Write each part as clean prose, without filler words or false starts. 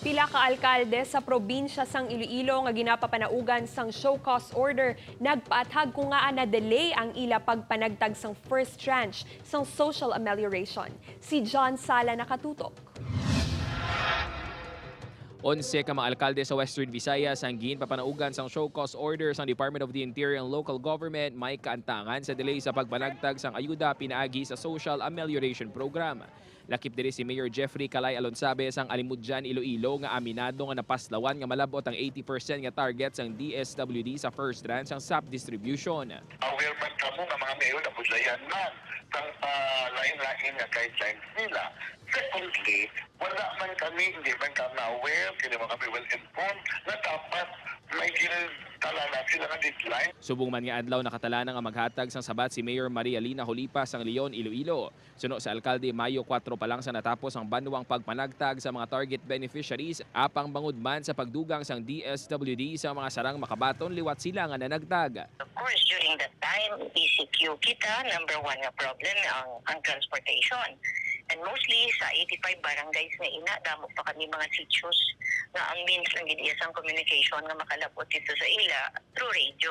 Pila ka alkalde sa probinsya sang Iloilo nga ginapapanaugan sang show cause order nagpaathag kung nga na delay ang ila pagpanagtag sang first tranche sang social amelioration. Si John Sala nakatutok. 11 ka mga alkalde sa Western Visayas ang ginpapanaugan sang show cause order sang Department of the Interior and Local Government may kaantangan sa delay sa pagpanagtag sang ayuda pinaagi sa Social Amelioration Program. Lakip diri si Mayor Jeffrey Calay Alonsabe sang Alimudjan, Iloilo nga aminado nga napaslawan nga malabot ang 80% nga target sang DSWD sa first tranche sang SAP distribution. Aware man kamo nga mga mayor na budlayan man sang lain-lain nga guidelines nila. Secondly, wala man kami, hindi man kami aware, hindi man kami well-informed na dapat may ginatala na sila nga deadline. Subong man nga adlaw nakatala na nga maghatag sang sabat si Mayor Maria Lina Holipa sang Leon, Iloilo. Suno sa alkalde, Mayo 4 pa lang sa natapos ang banwang pagpanagtag sa mga target beneficiaries apang bangod man sa pagdugang sang DSWD sa mga sarang makabaton liwat sila nga nanagtag. Of course, during that time, ECQ kita, number one na problem ang transportation. And mostly sa 85 barangays na ina, damo pa kami mga sitios nga ang means lang gidiyasang communication nga makalapot dito sa ila through radio.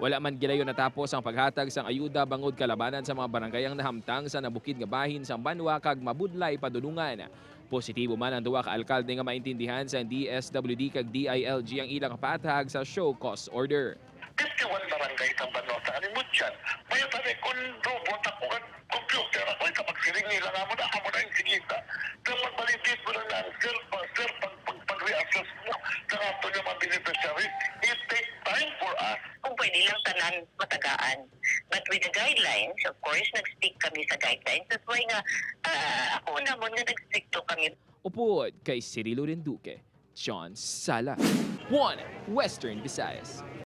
Wala man gilayon natapos ang paghatag sang ayuda bangod kalabanan sa mga barangayang nahamtang sa nabukid nga bahin sang banwa kag mabudlay padulungan. Positibo man ang duwa ka alkalde nga maintindihan sa DSWD kag DILG ang ilang paathag sa show cause order. 51 barangay sa Banwa sa Alimudjan. May tabi kung robot ako at computer ako ay kapagsiring nila nga mo na yung sigita. Kung magbalidit mo lang ang pag-reassess mo sa ato yung mga beneficiaries, it takes time for us. Kung pwede lang tanan matagaan. But with the guidelines, of course, nag-stick kami sa guidelines. That's why nga, ako na mo nga nag-stick to kami. Upod kay Cirilo Renduque, John Sala, 1 Western Visayas.